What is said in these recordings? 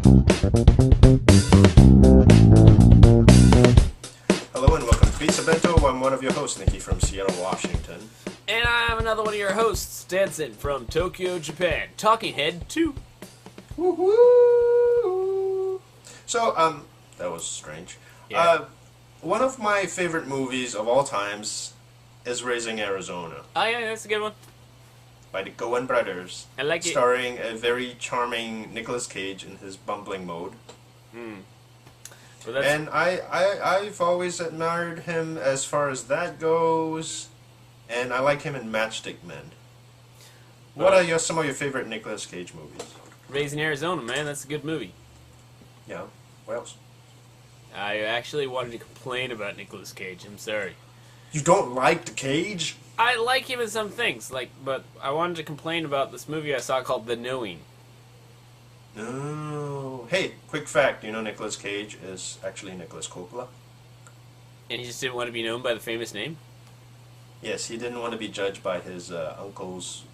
Hello and welcome to Pizzabento. I'm one of your hosts, Nikki from Seattle, Washington. And I'm another one of your hosts, Stanson from Tokyo, Japan. Talking Head 2. Woohoo! So, that was strange. Yeah. One of my favorite movies of all times is Raising Arizona Oh yeah, that's a good one. by the Coen brothers, I like it. starring a very charming Nicolas Cage in his bumbling mode. So that's, And I've always admired him as far as that goes, and I like him in Matchstick Men. What are some of your favorite Nicolas Cage movies? Raising Arizona, man, that's a good movie. Yeah, what else? I actually wanted to complain about Nicolas Cage. I'm sorry. You don't like the Cage? I like him in some things, but I wanted to complain about this movie I saw called The Knowing. No. Hey, quick fact, you know Nicolas Cage is actually Nicolas Coppola? And he just didn't want to be known by the famous name? Yes, he didn't want to be judged by his uncle's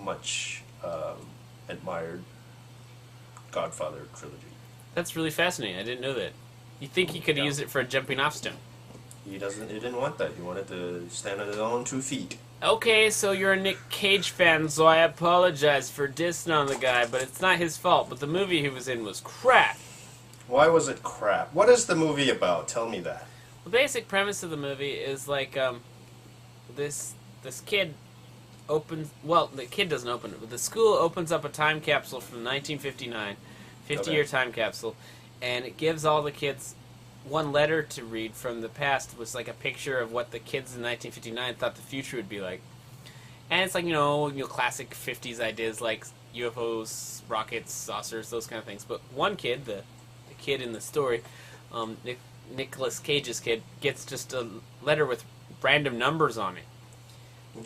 much admired Godfather trilogy. That's really fascinating. I didn't know that. You think he could Yeah. use it for a jumping off stone? He didn't want that. He wanted to stand on his own 2 feet. Okay, so you're a Nick Cage fan, so I apologize for dissing on the guy, but it's not his fault. But the movie he was in was crap. Why was it crap? What is the movie about? Tell me that. The basic premise of the movie is like this kid opens. Well, the kid doesn't open it, but the school opens up a time capsule from 1959, 50-year Okay. time capsule, and it gives all the kids one letter to read from the past. It was like a picture of what the kids in 1959 thought the future would be like. And it's like, you know, classic 50s ideas like UFOs, rockets, saucers, those kind of things. But one kid, the kid in the story, Nicolas Cage's kid, gets just a letter with random numbers on it.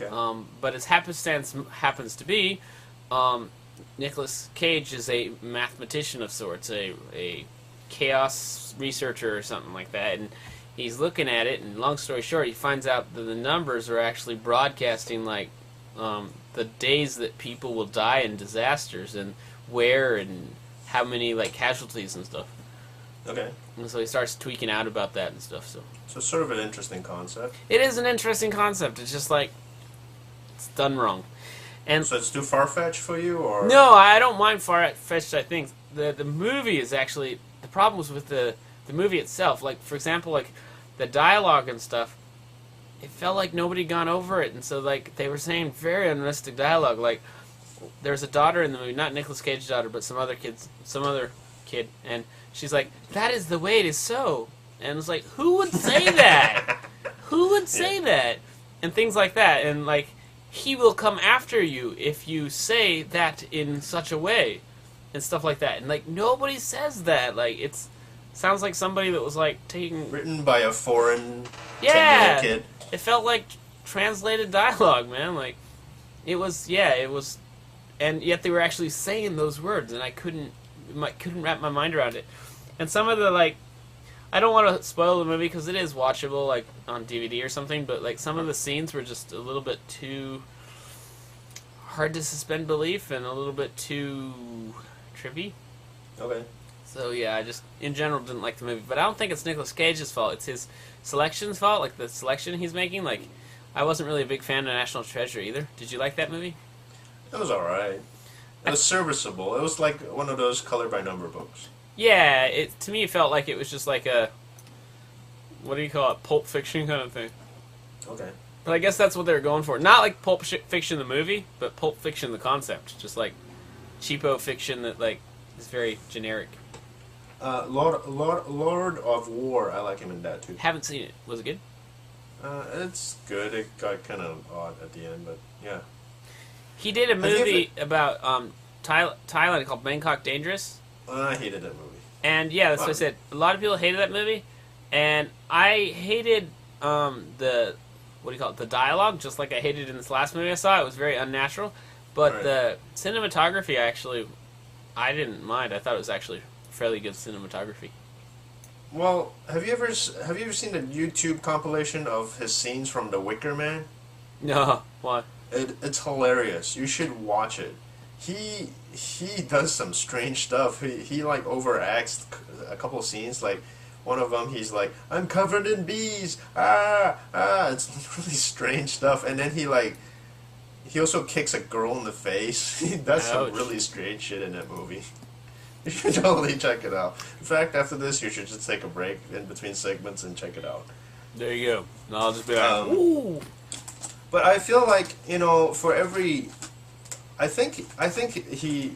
Okay. But as happenstance happens to be, Nicolas Cage is a mathematician of sorts, a chaos researcher or something like that, and he's looking at it, and long story short, he finds out that the numbers are actually broadcasting like the days that people will die in disasters and where and how many like casualties and stuff. Okay. And so he starts tweaking out about that and stuff. So So sort of an interesting concept. it is an interesting concept. It's just like it's done wrong. And So it's too far-fetched for you, or? no, I don't mind far-fetched. I think the movie is actually the problems with the movie itself. Like for example, like the dialogue and stuff. It felt like nobody gone over it, and so like they were saying very unrealistic dialogue. Like there's a daughter in the movie, not Nicolas Cage's daughter, but some other kid, and she's like, "That is the way it is so," and it's like, who would say that? Who would say that? And things like that, and like he will come after you if you say that in such a way, and stuff like that. And like nobody says that. Like sounds like somebody that was like taking Written by a foreign yeah. 10-year-old kid. It felt like translated dialogue, man. Like it was, and yet they were actually saying those words, and I couldn't wrap my mind around it. And some of the like, I don't want to spoil the movie because it is watchable, like on DVD or something. But like some of the scenes were just a little bit too hard to suspend belief and a little bit too trippy. Okay. So yeah, I just in general didn't like the movie, but I don't think it's Nicolas Cage's fault. It's his selection's fault, like the selection he's making. Like, I wasn't really a big fan of National Treasure either. Did you like that movie? It was alright. It was serviceable. It was like one of those color-by-number books. Yeah, to me it felt like it was just like a, what do you call it, Pulp Fiction kind of thing. Okay. But I guess that's what they were going for. Not like Pulp Fiction the movie, but Pulp Fiction the concept. Just like cheapo fiction that like is very generic. Lord of War, I like him in that too. Haven't seen it. Was it good? It's good. It got kind of odd at the end, but yeah. He did a Have you movie about Thailand called Bangkok Dangerous. I hated that movie. And yeah, that's what I said. A lot of people hated that movie, and I hated the what do you call it? The dialogue, just like I hated in this last movie I saw. It was very unnatural, but Right. the cinematography I didn't mind. I thought it was actually fairly good cinematography. Well, have you ever seen the YouTube compilation of his scenes from The Wicker Man? No, what? It's hilarious. You should watch it. he does some strange stuff. He like overacts a couple scenes. Like one of them, he's like, "I'm covered in bees." It's really strange stuff. And then he also kicks a girl in the face. He does some Ouch. really strange shit in that movie. You should totally check it out. In fact, after this, you should just take a break in between segments and check it out. There you go. And I'll just be like, Ooh. But I feel like, for every, I think he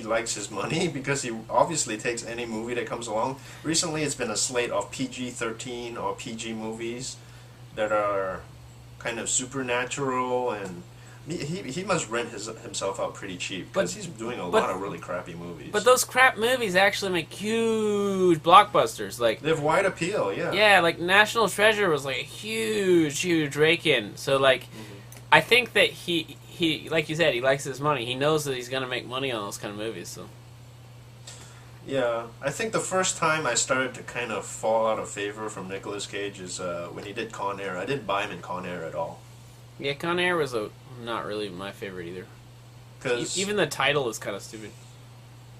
likes his money because he obviously takes any movie that comes along. Recently, it's been a slate of PG-13 or PG movies that are kind of supernatural, and he must rent himself out pretty cheap because he's doing a lot of really crappy movies. But those crap movies actually make huge blockbusters. Like they have wide appeal, yeah. Yeah, like National Treasure was like a huge rake-in. So like, I think that he like you said, he likes his money. He knows that he's gonna make money on those kind of movies. So yeah, I think the first time I started to kind of fall out of favor from Nicolas Cage is when he did Con Air. I didn't buy him in Con Air at all. yeah, Con Air was not really my favorite either. 'Cause Even the title is kind of stupid.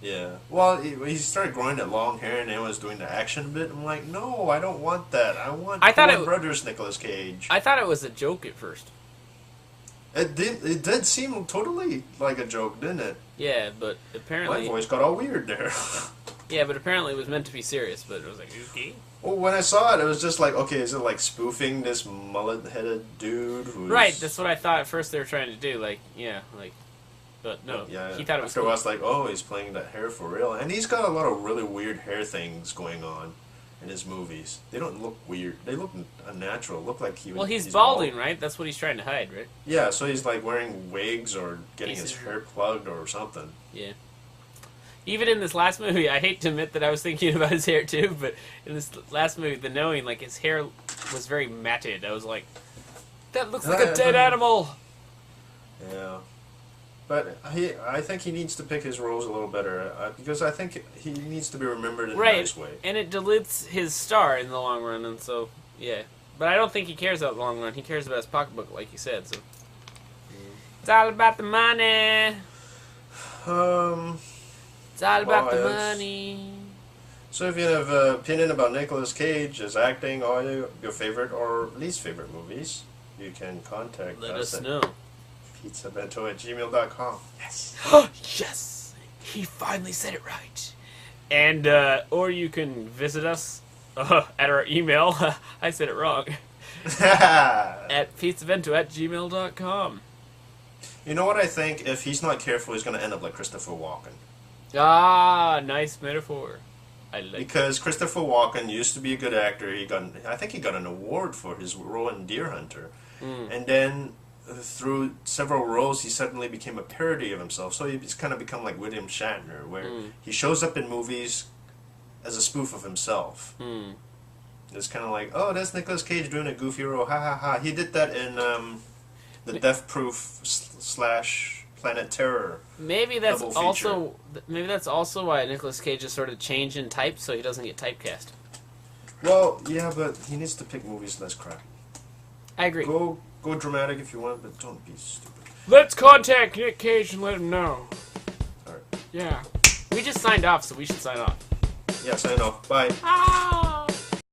yeah, well, he started growing that long hair and then was doing the action bit. I'm like, no, I don't want that. I want Warner Brothers Nicolas Cage. I thought it was a joke at first. It did seem totally like a joke, didn't it? Yeah, but apparently My voice got all weird there. yeah, but apparently it was meant to be serious. But it was like, okay. Well, when I saw it, it was just like, okay, is it like spoofing this mullet-headed dude who's... Right, that's what I thought at first they were trying to do. Like, yeah, like, but no, yeah, he thought it was after cool. I was like, oh, he's playing that hair for real. And he's got a lot of really weird hair things going on in his movies. They don't look weird. They look unnatural. Look like Well, he's balding, right? That's what he's trying to hide, right? Yeah, so he's like wearing wigs or getting Pieces his of- hair plugged or something. Yeah. Even in this last movie, I hate to admit that I was thinking about his hair too, but in this last movie, The Knowing, like, his hair was very matted. I was like, that looks like a dead animal! Yeah. But I think he needs to pick his roles a little better, because I think he needs to be remembered in a nice way. And it dilutes his star in the long run, and so, yeah. But I don't think he cares about the long run. He cares about his pocketbook, like you said, so. It's all about the money! It's all about the money. So if you have an opinion about Nicolas Cage, his acting, or your favorite or least favorite movies, you can contact Let us us at know. pizzabento@gmail.com. Yes. Yes! He finally said it right. And, or you can visit us at our email. I said it wrong. At pizzabento@gmail.com. You know what I think? If he's not careful, he's going to end up like Christopher Walken. Ah, nice metaphor. I like Because Christopher Walken used to be a good actor. I think he got an award for his role in Deer Hunter. And then through several roles, he suddenly became a parody of himself. So he's kind of become like William Shatner, where he shows up in movies as a spoof of himself. It's kind of like, oh, that's Nicolas Cage doing a goofy role. Ha ha ha. He did that in the Death Proof / Planet Terror. Maybe that's double also why Nicolas Cage is sort of changed in type, so he doesn't get typecast. Well, yeah, but he needs to pick movies less crap. I agree. Go dramatic if you want, but don't be stupid. Let's contact Nick Cage and let him know. Alright. Yeah. We just signed off, so we should sign off. Yeah, sign off. Bye. Ah!